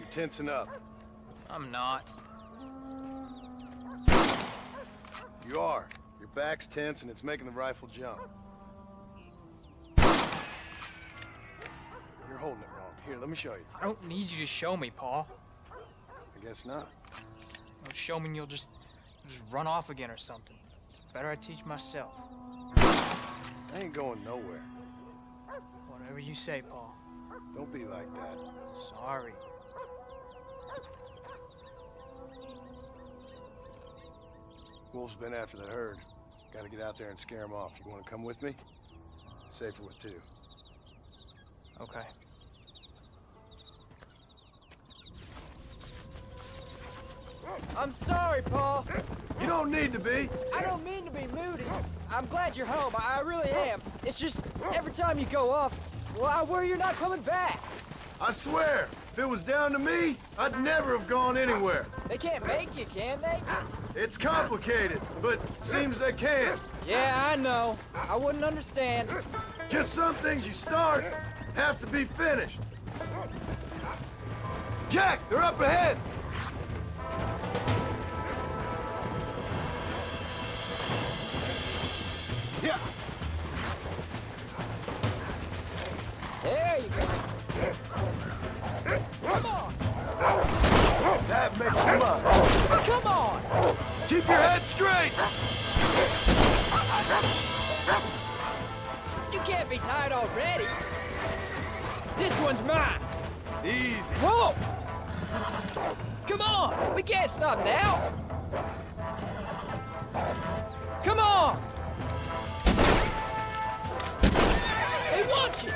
tensing up. I'm not. You are. Your back's tense and it's making the rifle jump. You're holding it wrong. Here, let me show you. I don't need you to show me, Paul. I guess not. Don't show me and you'll just run off again or something. It's better I teach myself. I ain't going nowhere. Whatever you say, Paul. Don't be like that. Sorry. Wolf's been after the herd. Gotta get out there and scare him off. You wanna come with me? Safer with two. Okay. I'm sorry, Paul. You don't need to be. I don't mean to be moody. I'm glad you're home. I really am. It's just, every time you go off, well, I worry you're not coming back. I swear, if it was down to me, I'd never have gone anywhere. They can't make you, can they? It's complicated, but seems they can. Yeah, I know. I wouldn't understand. Just some things you start have to be finished. Jack, they're up ahead. Yeah. There you go. Come on. That makes you up. Oh, come on. Keep your head straight. You can't be tired already. This one's mine. Easy. Whoa! Come on! We can't stop now! Come on! They want you!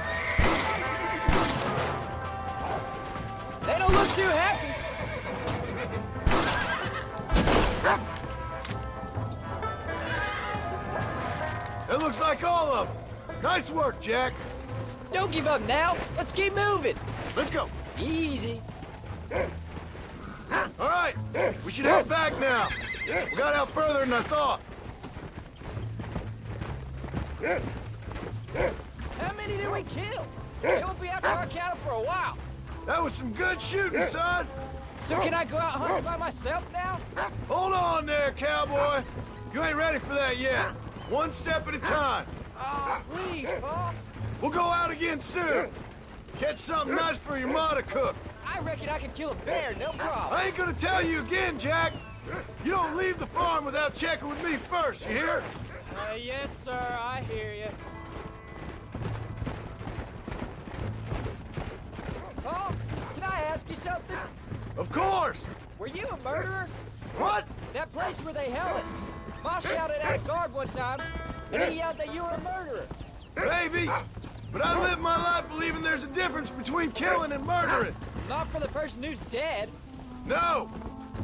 They don't look too happy! It looks like all of them. Nice work, Jack. Don't give up now! Let's keep moving! Let's go. Easy! All right, we should head back now. We got out further than I thought. How many did we kill? They won't be after our cattle for a while. That was some good shooting, son. So can I go out hunting by myself now? Hold on there, cowboy. You ain't ready for that yet. One step at a time. Oh, please, Paul. We'll go out again soon. Catch something nice for your ma to cook. I reckon I can kill a bear, no problem. I ain't gonna tell you again, Jack. You don't leave the farm without checking with me first, you hear? Yes, sir, I hear you. Paul, can I ask you something? Of course. Were you a murderer? What? That place where they held us. Ma shouted at a guard one time, and he yelled that you were a murderer. Maybe. But I live my life believing there's a difference between killing and murdering. Not for the person who's dead. No.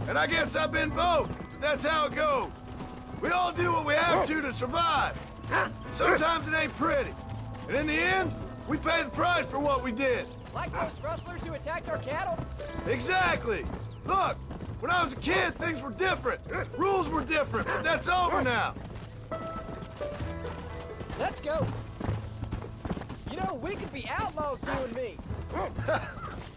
And I guess I've been both. But that's how it goes. We all do what we have to survive. And sometimes it ain't pretty. And in the end, we pay the price for what we did. Like those rustlers who attacked our cattle? Exactly. Look, when I was a kid, things were different. Rules were different, but that's over now. Let's go. You know, we could be outlaws, you and me.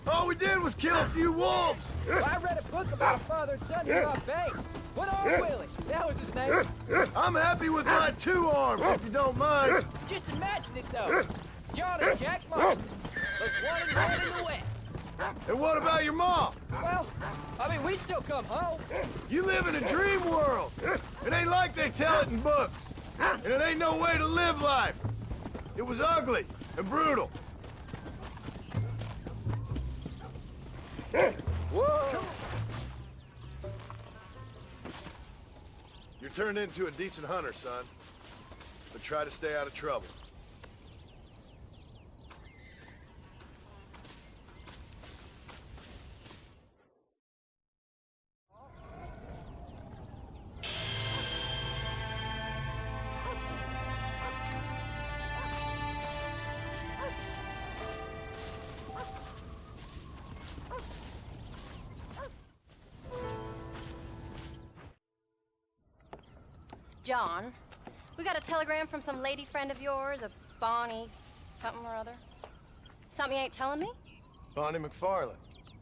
All we did was kill a few wolves. Well, I read a book about a father and son who got banks. What Willie? That was his name. I'm happy with my 2 arms, if you don't mind. Just imagine it, though. John and Jack Marston. Those one and one in the west. And what about your mom? Well, I mean, we still come home. You live in a dream world. It ain't like they tell it in books. And it ain't no way to live life. It was ugly and brutal. Whoa! You're turned into a decent hunter, son. But try to stay out of trouble. John, we got a telegram from some lady friend of yours, a Bonnie something or other. Something you ain't telling me? Bonnie McFarlane.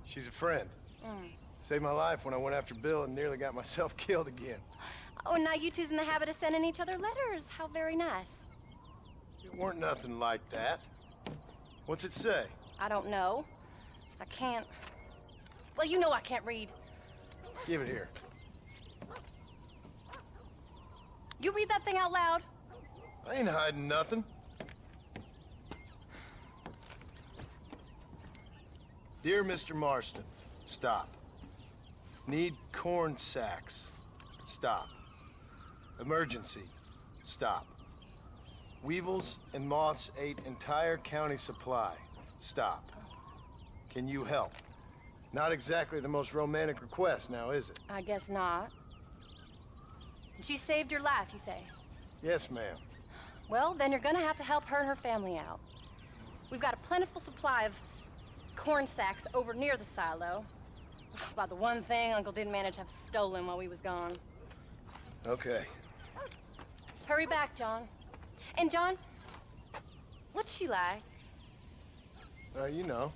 She's a friend. Saved my life when I went after Bill and nearly got myself killed again. Oh, and now you two's in the habit of sending each other letters. How very nice. It weren't nothing like that. What's it say? I don't know. I can't... Well, you know I can't read. Give it here. You read that thing out loud? I ain't hiding nothing. Dear Mr. Marston, stop. Need corn sacks. Stop. Emergency. Stop. Weevils and moths ate entire county supply. Stop. Can you help? Not exactly the most romantic request now, is it? I guess not. She saved your life, you say? Yes, ma'am. Well, then you're gonna have to help her and her family out. We've got a plentiful supply of corn sacks over near the silo. About the one thing Uncle didn't manage to have stolen while we was gone. Okay. Hurry back, John. And John, what's she like? You know.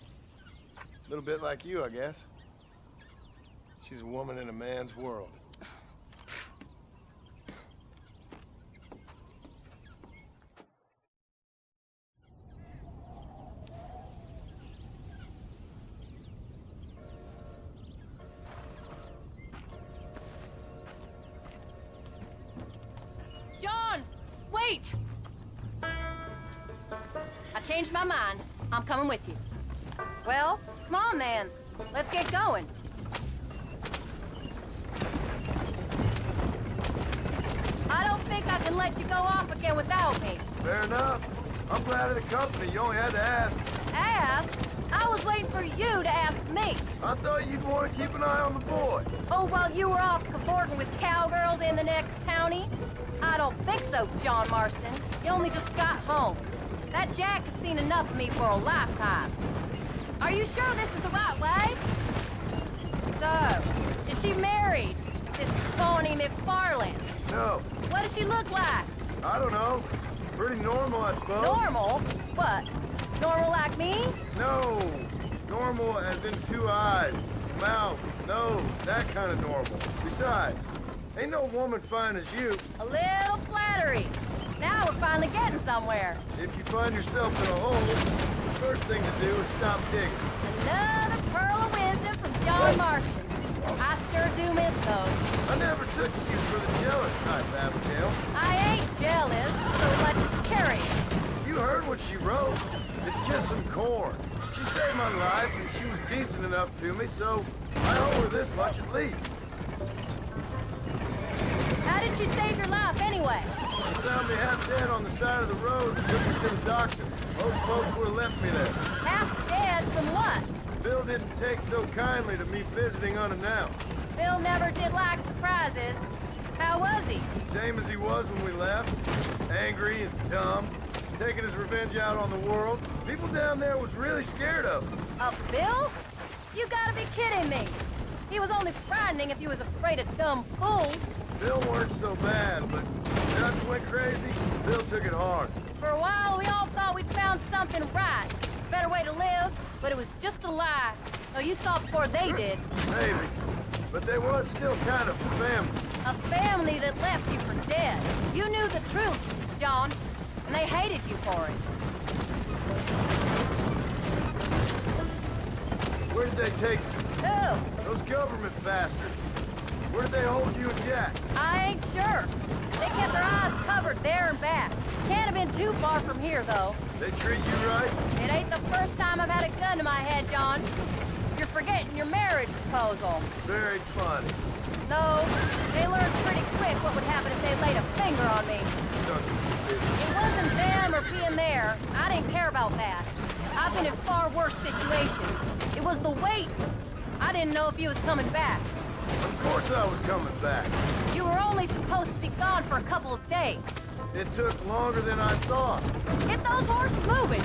A little bit like you, I guess. She's a woman in a man's world. John, wait! I changed my mind. I'm coming with you. Well, come on then. Let's get going. I don't think I can let you go off again without me. Fair enough. I'm glad of the company. You only had to ask. Ask? I was waiting for you to ask me. I thought you'd want to keep an eye on the boy. Oh, while you were off cavorting with cowgirls in the next county? I don't think so, John Marston. You only just got home. That Jack has seen enough of me for a lifetime. Are you sure this is the right way? So, is she married? This Bonnie McFarland? No, What does she look like? I don't know. Pretty normal, I suppose. Normal? What? Normal like me? No. Normal as in 2 eyes, mouth, nose, that kind of normal. Besides, ain't no woman fine as you. A little flattery. Now we're finally getting somewhere. If you find yourself in a hole, the first thing to do is stop digging. Another pearl of wisdom from John Marston. I sure do miss those. I never took you for the jealous type, Abigail. I ain't jealous, so let's carry it. You heard what she wrote. It's just some corn. She saved my life, and she was decent enough to me, so I owe her this much at least. How did she save your life anyway? She found me half dead on the side of the road and took me to the doctor. Most folks would have left me there. Half dead from what? Bill didn't take so kindly to me visiting unannounced. Bill never did like surprises. How was he? Same as he was when we left. Angry and dumb. Taking his revenge out on the world. People down there was really scared of him. Of Bill? You gotta be kidding me. He was only frightening if you was afraid of dumb fools. Bill weren't so bad, but Dutch went crazy. Bill took it hard. For a while, we all thought we'd found something right. Better way to live, but it was just a lie. No, you saw before they did. Maybe. But they was still kind of family. A family that left you for dead. You knew the truth, John, and they hated you for it. Where did they take you? Who? Those government bastards. Where did they hold you and Jack? I ain't sure. They kept their eyes covered there and back. Can't have been too far from here, though. They treat you right? It ain't the first time I've had a gun to my head, John. You're forgetting your marriage proposal. Very funny. No, they learned pretty quick what would happen if they laid a finger on me. Sons of bitches. It wasn't them or being there. I didn't care about that. I've been in far worse situations. It was the wait. I didn't know if you was coming back. Of course I was coming back. You were only supposed to be gone for a couple of days. It took longer than I thought. Get those horses moving.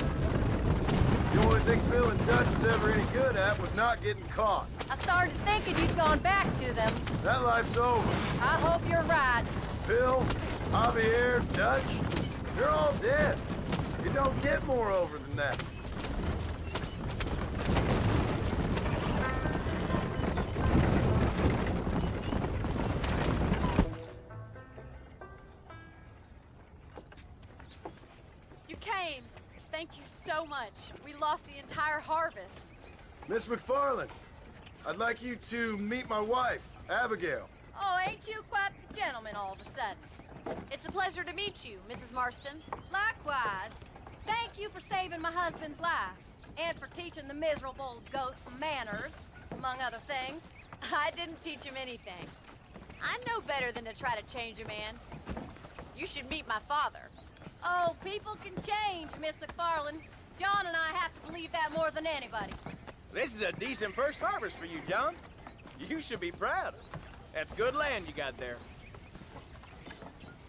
The only thing Bill and Dutch was ever any good at was not getting caught. I started thinking you'd gone back to them. That life's over. I hope you're right. Bill, Javier, Dutch, they're all dead. You don't get more over than that. Thank you so much. We lost the entire harvest. Miss McFarland, I'd like you to meet my wife, Abigail. Oh, ain't you quite the gentleman all of a sudden? It's a pleasure to meet you, Mrs. Marston. Likewise. Thank you for saving my husband's life, and for teaching the miserable goat some manners, among other things. I didn't teach him anything. I know better than to try to change a man. You should meet my father. Oh, people can change, Miss McFarland. John and I have to believe that more than anybody. This is a decent first harvest for you, John. You should be proud. That's good land you got there.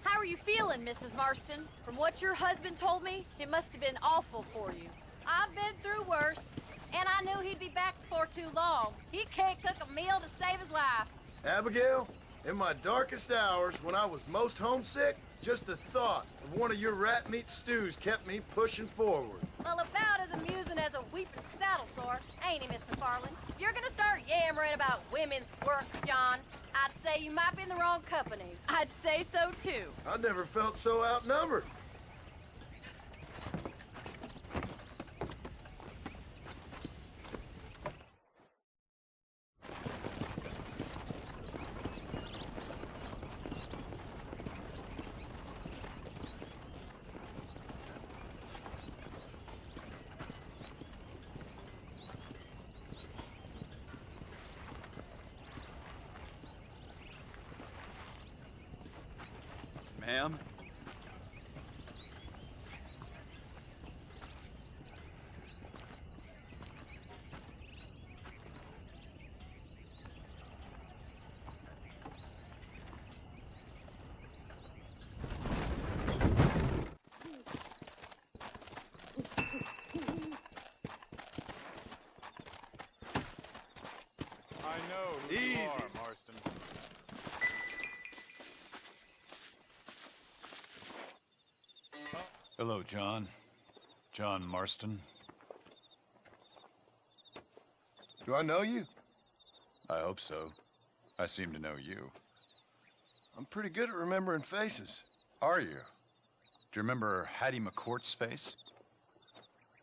How are you feeling, Mrs. Marston? From what your husband told me, it must have been awful for you. I've been through worse, and I knew he'd be back before too long. He can't cook a meal to save his life. Abigail, in my darkest hours, when I was most homesick, just the thought of one of your rat meat stews kept me pushing forward. Well, about as amusing as a weeping saddle sore, ain't he, Miss McFarland? If you're gonna start yammering about women's work, John, I'd say you might be in the wrong company. I'd say so, too. I never felt so outnumbered. Ma'am? I know who you Easy. are, Marston. Hello, John. John Marston. Do I know you? I hope so. I seem to know you. I'm pretty good at remembering faces. Are you? Do you remember Hattie McCourt's face?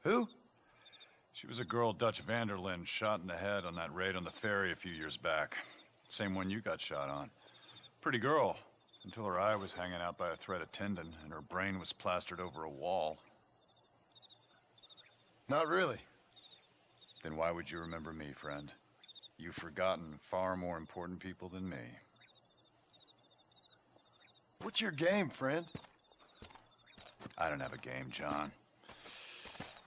Who? She was a girl Dutch Vanderlyn shot in the head on that raid on the ferry a few years back. Same one you got shot on. Pretty girl, until her eye was hanging out by a thread of tendon and her brain was plastered over a wall. Not really. Then why would you remember me, friend? You've forgotten far more important people than me. What's your game, friend? I don't have a game, John.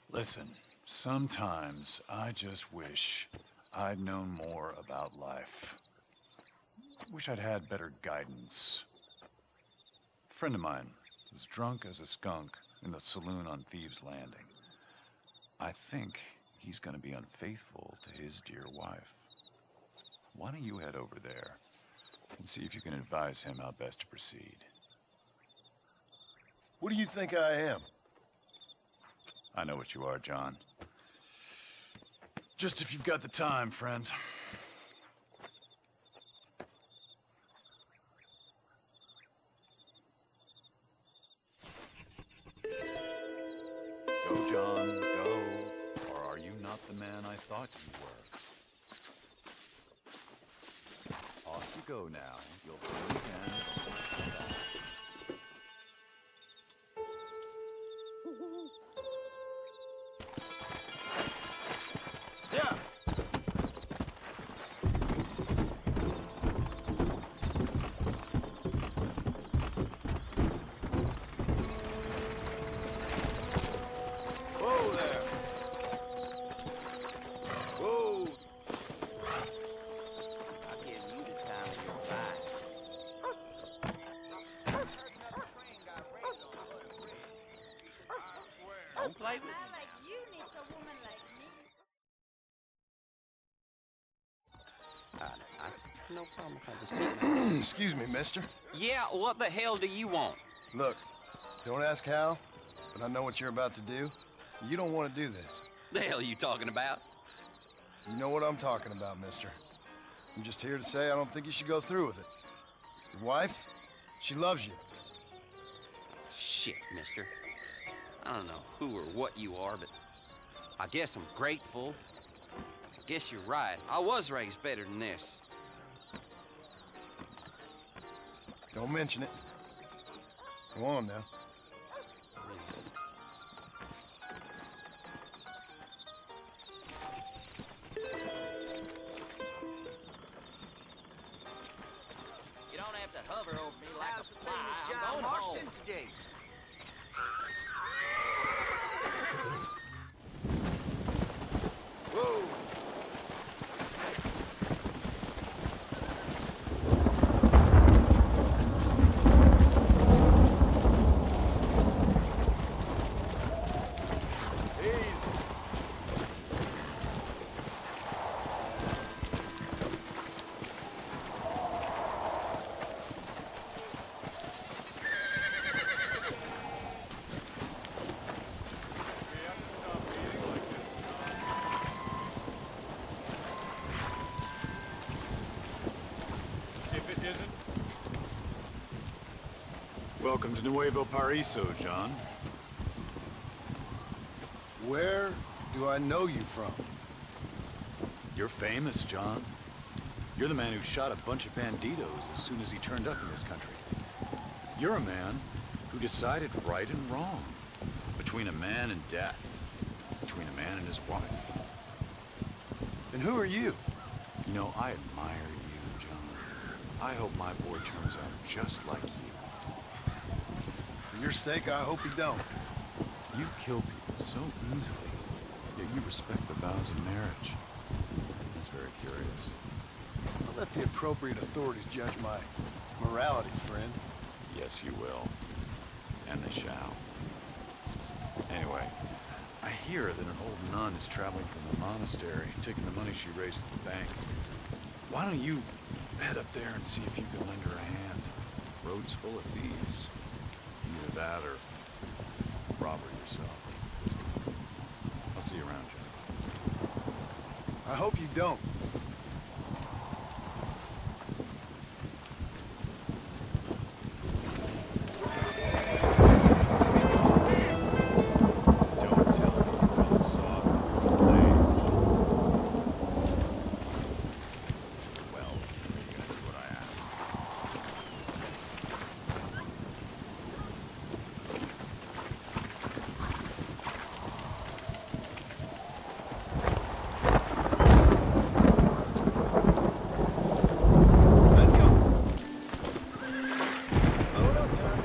Listen, sometimes I just wish I'd known more about life. Wish I'd had better guidance. A friend of mine was drunk as a skunk in the saloon on Thieves' Landing. I think he's gonna be unfaithful to his dear wife. Why don't you head over there and see if you can advise him how best to proceed? What do you think I am? I know what you are, John. Just if you've got the time, friend. Go, John, go. Or are you not the man I thought you were? Off you go now. You'll see again. Yeah. Whoa there. Whoa. I'll give you the time of your life. Don't play with me. You need a woman like me. No problem. I just keep my... Excuse me, mister. Yeah, what the hell do you want? Look, don't ask how, but I know what you're about to do. You don't want to do this. The hell are you talking about? You know what I'm talking about, mister. I'm just here to say I don't think you should go through with it. Your wife, she loves you. Shit, mister. I don't know who or what you are, but I guess I'm grateful. I guess you're right. I was raised better than this. Don't mention it. Go on now. You don't have to hover over me like a fly. I'm going home. Today. Whoa! Welcome to Nuevo Paraiso, John. Where do I know you from? You're famous, John. You're the man who shot a bunch of banditos as soon as he turned up in this country. You're a man who decided right and wrong, between a man and death, between a man and his wife. And who are you? You know, I admire you, John. I hope my boy turns out just like you. For your sake, I hope you don't. You kill people so easily, yet you respect the vows of marriage. That's very curious. I'll let the appropriate authorities judge my morality, friend. Yes, you will. And they shall. Anyway, I hear that an old nun is traveling from the monastery, taking the money she raised at the bank. Why don't you head up there and see if you can lend her a hand? Road's full of thieves. Either that or rob her yourself. I'll see you around, John. I hope you don't. Don't tell me you felt soft in your leg. Well, you gotta do what I ask. Let's go. Load up, John.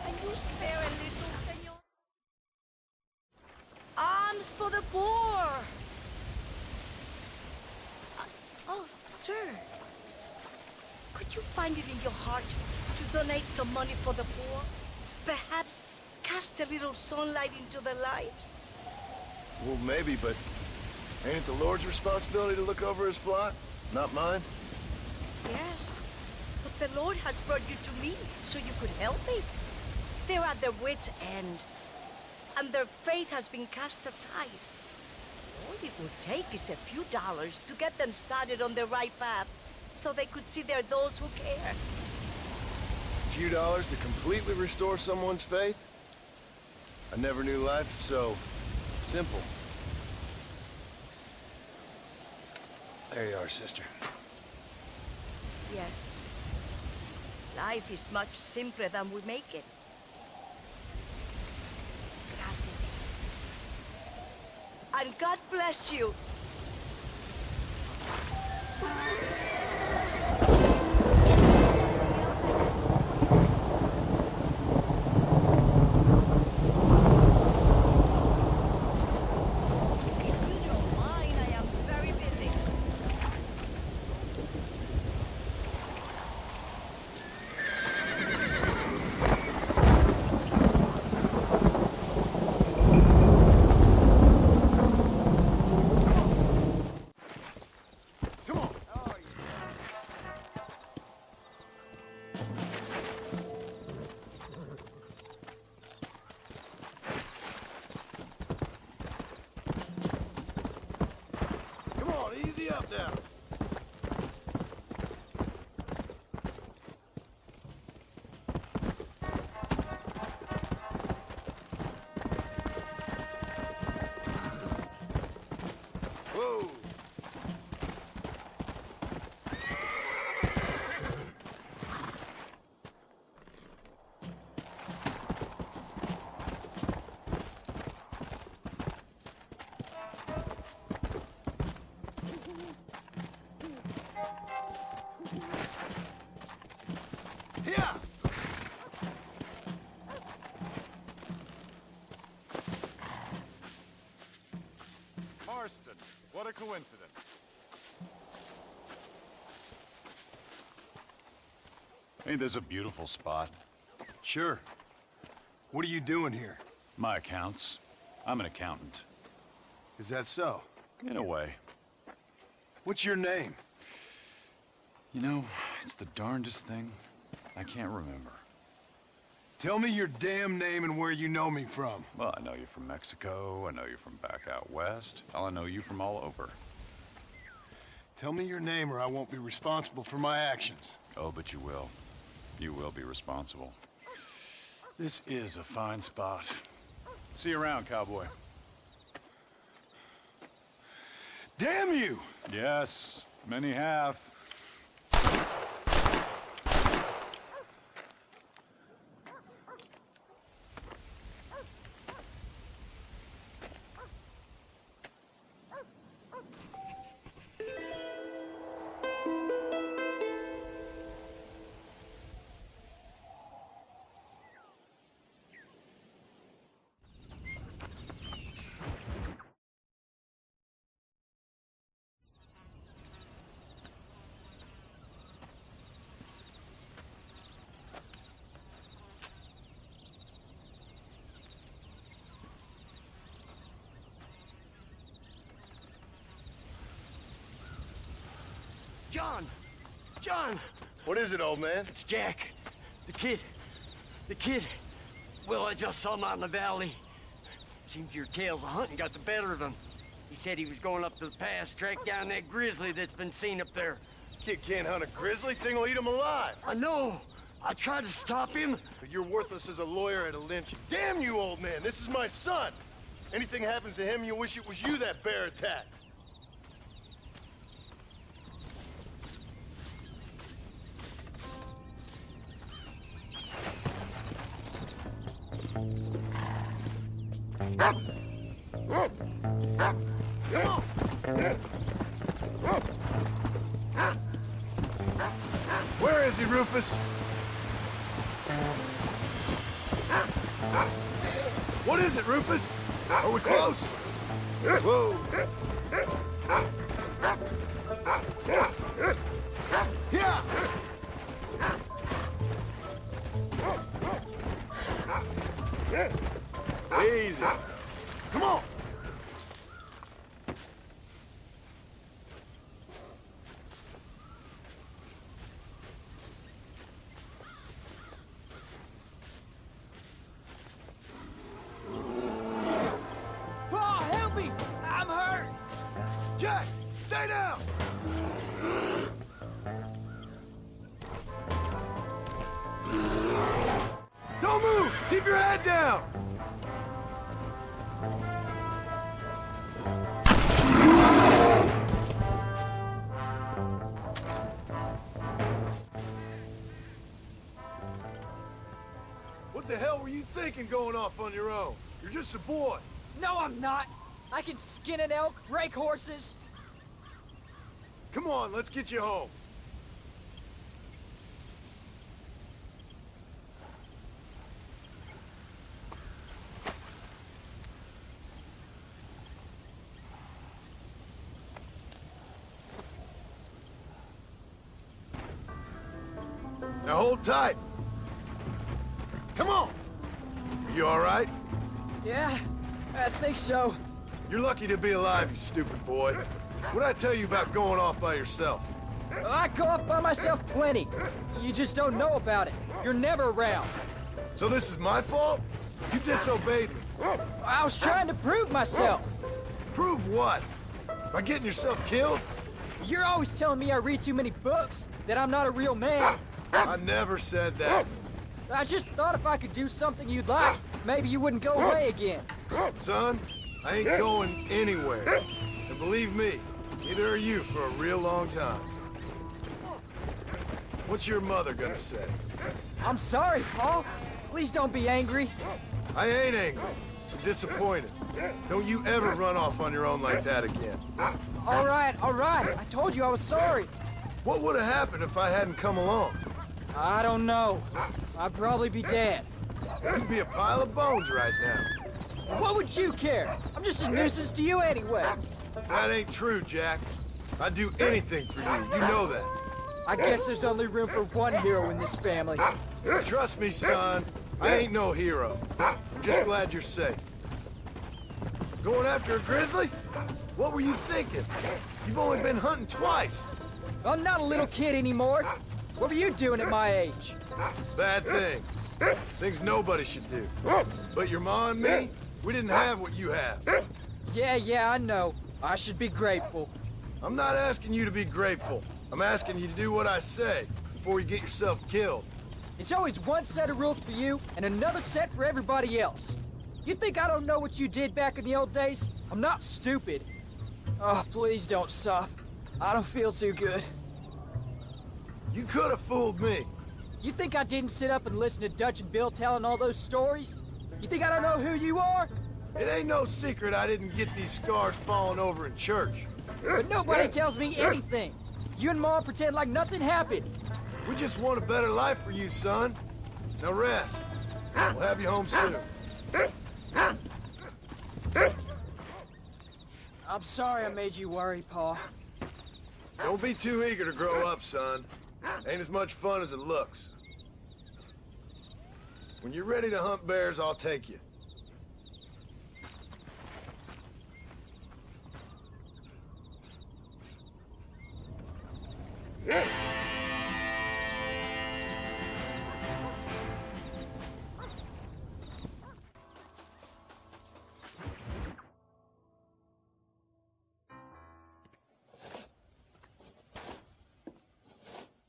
Can you spare a little, senor? Alms for the poor! Oh, sir. Could you find it in your heart to donate some money for the poor? Perhaps cast a little sunlight into their lives? Well, maybe, but ain't it the Lord's responsibility to look over his flock? Not mine? Yes. But the Lord has brought you to me so you could help me. They're at their wits' end, and their faith has been cast aside. All it would take is a few dollars to get them started on the right path, so they could see they're those who care. A few dollars to completely restore someone's faith? I never knew life so simple. There you are, sister. Yes. Life is much simpler than we make it. Gracias. And God bless you. If you don't mind, I am very busy. Giddy up now. Whoa. Here! Marston, what a coincidence. Ain't this a beautiful spot? Sure. What are you doing here? My accounts. I'm an accountant. Is that so? In a way. What's your name? You know, it's the darndest thing. I can't remember. Tell me your damn name and where you know me from. Well, I know you from Mexico. I know you from back out west. Hell, I know you from all over. Tell me your name or I won't be responsible for my actions. Oh, but you will. You will be responsible. This is a fine spot. See you around, cowboy. Damn you! Yes, many have. John! John! What is it, old man? It's Jack. The kid. The kid. Well, I just saw him out in the valley. Seems your tales of hunting got the better of him. He said he was going up to the pass, track down that grizzly that's been seen up there. Kid can't hunt a grizzly. Thing will eat him alive. I know. I tried to stop him. But you're worthless as a lawyer at a lynch. Damn you, old man. This is my son. Anything happens to him, you wish it was you that bear attacked. Where is he, Rufus? What is it, Rufus? Are we close? Whoa. Yeah. Easy. Come on. Oh, help me! I'm hurt! Jack, stay down. Don't move. Keep your head down. What the hell were you thinking going off on your own? You're just a boy. No, I'm not! I can skin an elk, rake horses. Come on, let's get you home. Now hold tight. Come on. Are you all right? Yeah, I think so. You're lucky to be alive, you stupid boy. What'd I tell you about going off by yourself? I go off by myself plenty. You just don't know about it. You're never around. So this is my fault? You disobeyed me. I was trying to prove myself. Prove what? By getting yourself killed? You're always telling me I read too many books, that I'm not a real man. I never said that. I just thought if I could do something you'd like, maybe you wouldn't go away again. Son, I ain't going anywhere. And believe me, neither are you for a real long time. What's your mother gonna say? I'm sorry, Paul. Please don't be angry. I ain't angry. I'm disappointed. Don't you ever run off on your own like that again. All right. I told you I was sorry. What would have happened if I hadn't come along? I don't know. I'd probably be dead. You'd be a pile of bones right now. What would you care? I'm just a nuisance to you anyway. That ain't true, Jack. I'd do anything for you. You know that. I guess there's only room for one hero in this family. Trust me, son. I ain't no hero. I'm just glad you're safe. Going after a grizzly? What were you thinking? You've only been hunting twice. I'm not a little kid anymore. What were you doing at my age? Bad things. Things nobody should do. But your ma and me, we didn't have what you have. Yeah, I know. I should be grateful. I'm not asking you to be grateful. I'm asking you to do what I say before you get yourself killed. It's always one set of rules for you and another set for everybody else. You think I don't know what you did back in the old days? I'm not stupid. Oh, please don't stop. I don't feel too good. You could have fooled me. You think I didn't sit up and listen to Dutch and Bill telling all those stories? You think I don't know who you are? It ain't no secret I didn't get these scars falling over in church. But nobody tells me anything. You and Mom pretend like nothing happened. We just want a better life for you, son. Now rest. We'll have you home soon. I'm sorry I made you worry, Paul. Don't be too eager to grow up, son. Ain't as much fun as it looks. When you're ready to hunt bears, I'll take you.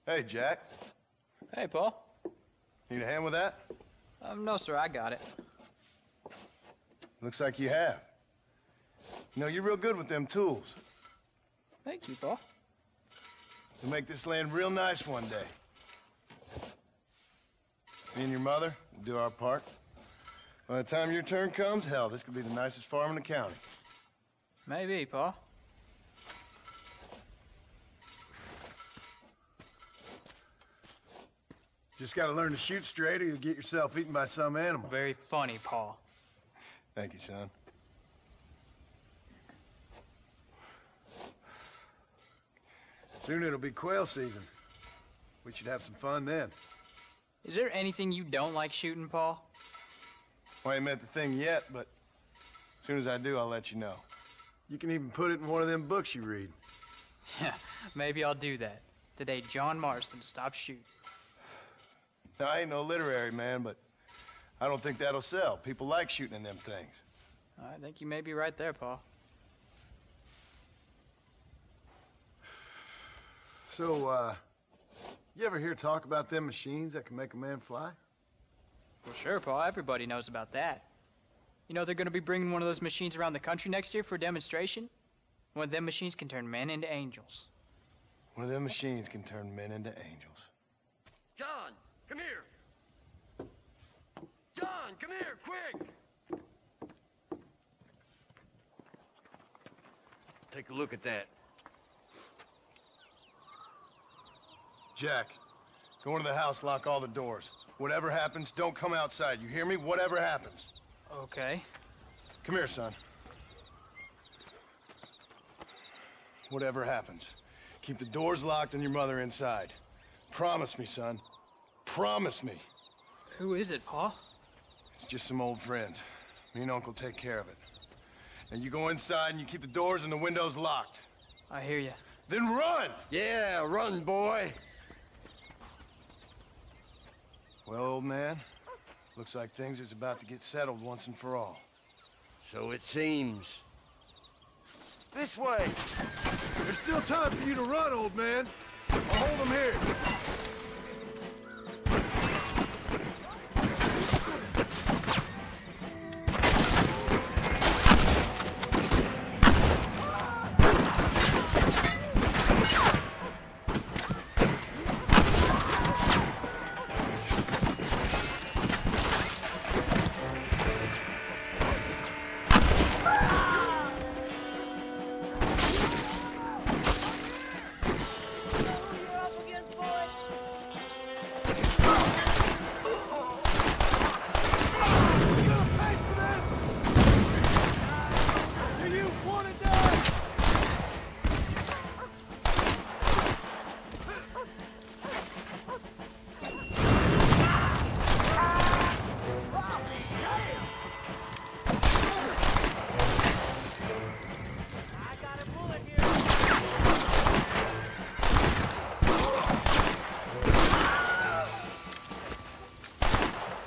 Hey, Jack. Hey, Paul. Need a hand with that? No, sir, I got it. Looks like you have. You know, you're real good with them tools. Thank you, Paul. You'll make this land real nice one day. Me and your mother will do our part. By the time your turn comes, hell, this could be the nicest farm in the county. Maybe, Paul. Just gotta learn to shoot straight or you'll get yourself eaten by some animal. Very funny, Paul. Thank you, son. Soon it'll be quail season. We should have some fun then. Is there anything you don't like shooting, Paul? Well, I ain't met the thing yet, but as soon as I do, I'll let you know. You can even put it in one of them books you read. Yeah, maybe I'll do that. Today, John Marston stopped shooting. Now, I ain't no literary man, but I don't think that'll sell. People like shooting in them things. I think you may be right there, Paul. So, you ever hear talk about them machines that can make a man fly? Well, sure, Paul. Everybody knows about that. You know, they're gonna be bringing one of those machines around the country next year for a demonstration? One of them machines can turn men into angels. One of them machines can turn men into angels. John, come here. John, come here, quick. Take a look at that. Jack, go into the house, lock all the doors. Whatever happens, don't come outside. You hear me? Whatever happens. Okay. Come here, son. Whatever happens, keep the doors locked and your mother inside. Promise me, son. Promise me. Who is it, Paul? It's just some old friends. Me and Uncle take care of it. And you go inside and you keep the doors and the windows locked. I hear you. Then run! Yeah, run, boy. Well, old man, looks like things is about to get settled once and for all. So it seems. This way. There's still time for you to run, old man. I'll hold him here.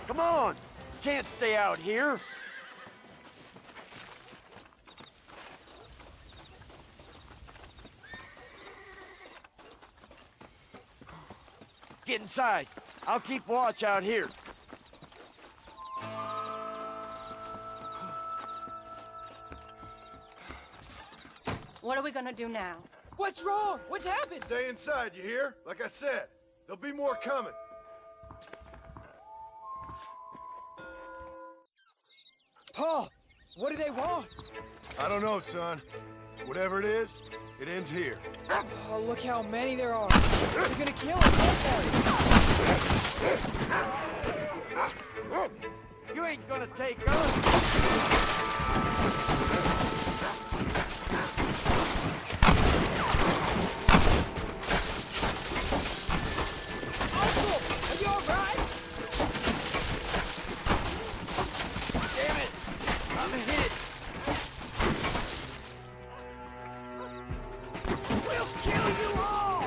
Come on! Can't stay out here. Get inside. I'll keep watch out here. What are we gonna do now? What's wrong? What's happened? Stay inside, you hear? Like I said, there'll be more coming. Paul, what do they want? I don't know, son. Whatever it is, it ends here. Oh, look how many there are. They're gonna kill us, aren't they? You ain't gonna take us. Uncle, are you alright? Damn it! I'm hit! We'll kill you all!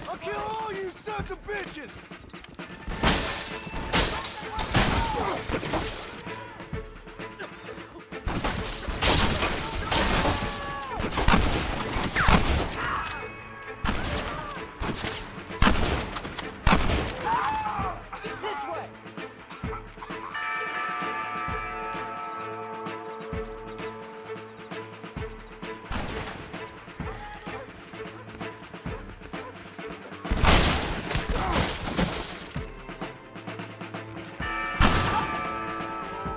I'll kill all you sons of bitches! It's this way.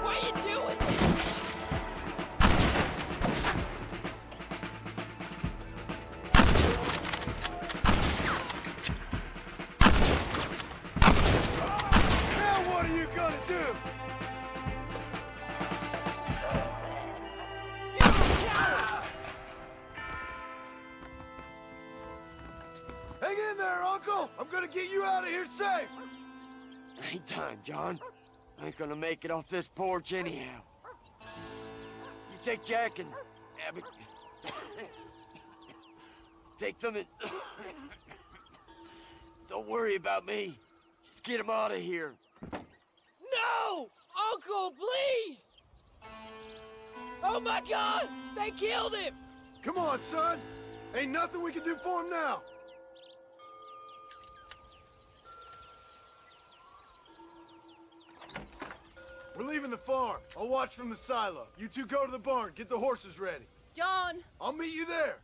Why are you doing this? Now what are you gonna do? Hang in there, Uncle! I'm gonna get you out of here safe! Ain't time, John. I ain't gonna make it off this porch anyhow. You take Jack and Abby. Take them and... Don't worry about me. Just get him out of here. No! Uncle, please! Oh my God! They killed him! Come on, son! Ain't nothing we can do for him now! We're leaving the farm. I'll watch from the silo. You two go to the barn, get the horses ready. John, I'll meet you there.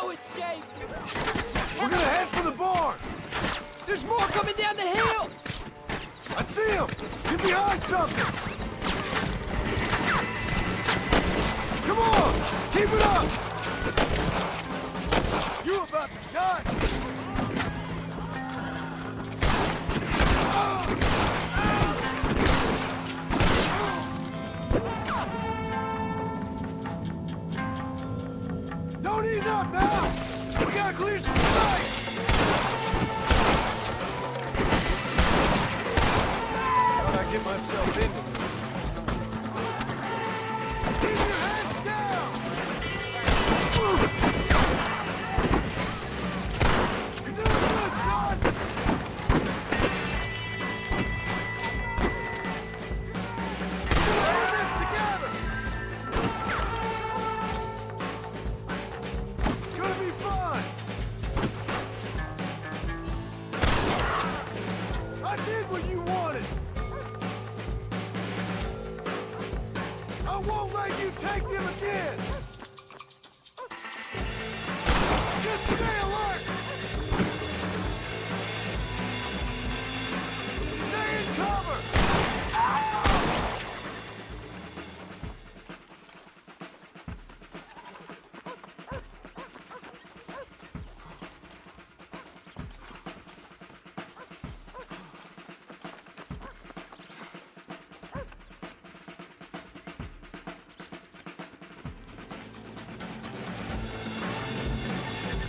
no escape! We're gonna head for the barn! There's more coming down the hill! I see him! Get behind something! Come on! Keep it up! You about to die! Don't ease up now! We gotta clear some sight! How'd I get myself into this? Keep your heads down! You're doing good, son! We're in this together! It's gonna be fun! I did what you wanted! I won't let you take them again! Just stay alert! Stay in cover!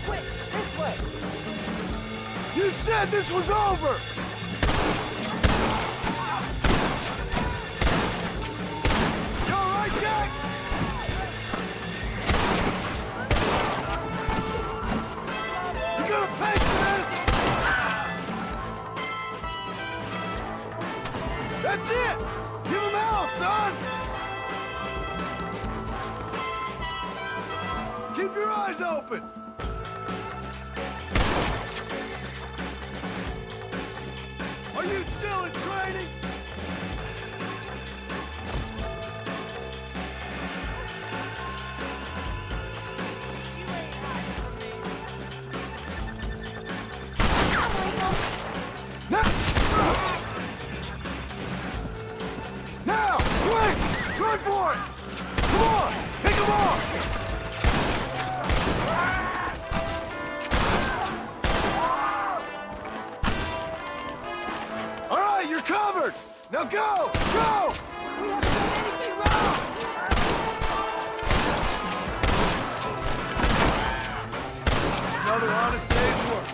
Quick, this way! You said this was over! You all right, Jack? You gonna pay for this? That's it! Give him hell, son! Keep your eyes open! Are you still in training? Now! Quick! Run for it! Come on! Pick him off! All right, you're covered! Now go! Go! We haven't done anything wrong! Another honest day's work.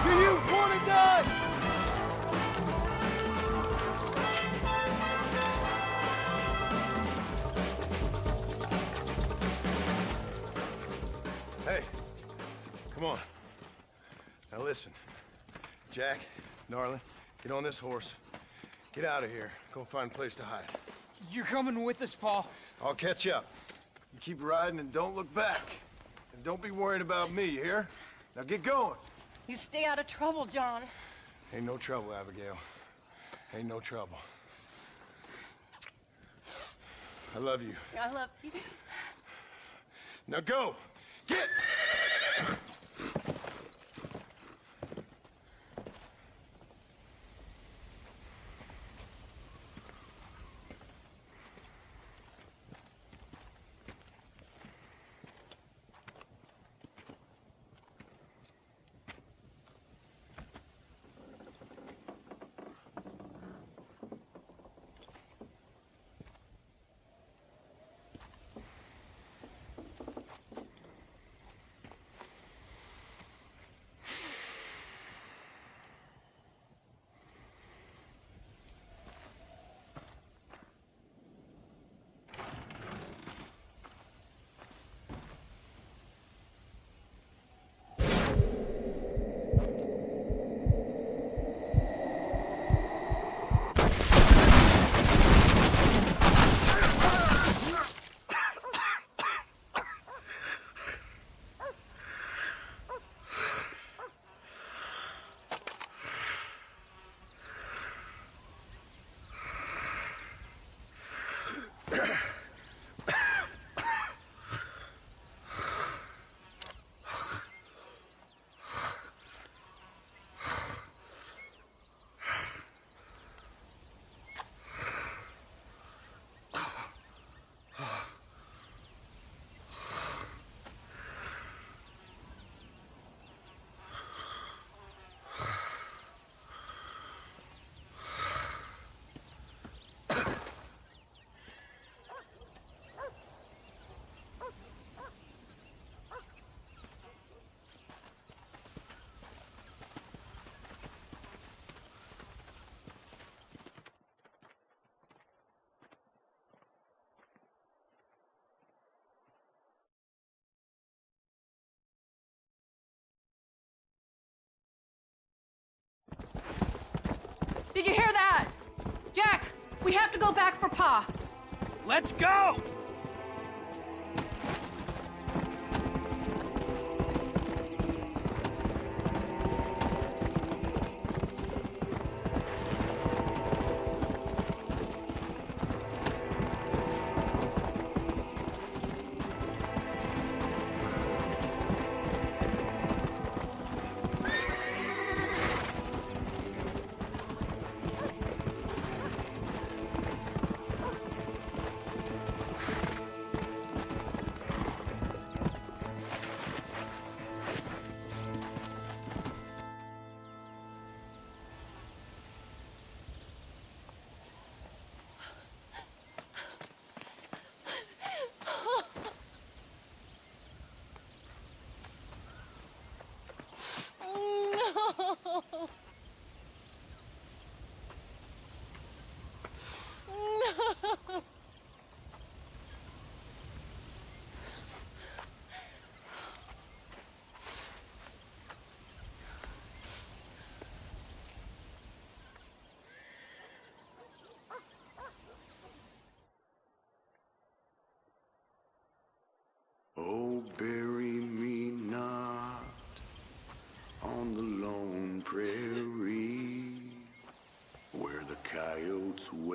Do you want to die? Hey, come on. Now listen. Jack, darling, get on this horse. Get out of here. Go find a place to hide. You're coming with us, Paul. I'll catch up. You keep riding and don't look back. And don't be worried about me, you hear? Now get going. You stay out of trouble, John. Ain't no trouble, Abigail. Ain't no trouble. I love you. I love you. Now go! Get! Jack, we have to go back for Pa. Let's go! Oh, bury me not on the lone prairie where the coyotes wail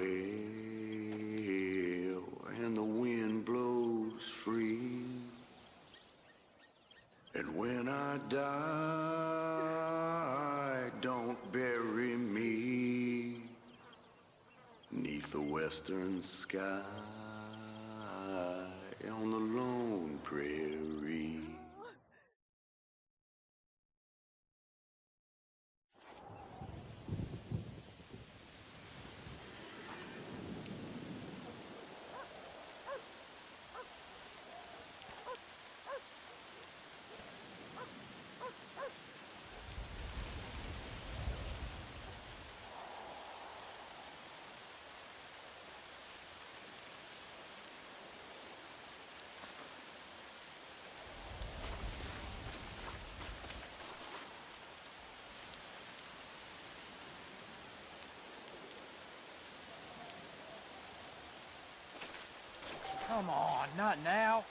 and the wind blows free. And when I die, don't bury me 'neath the western sky on the lone prairie. Come on, not now.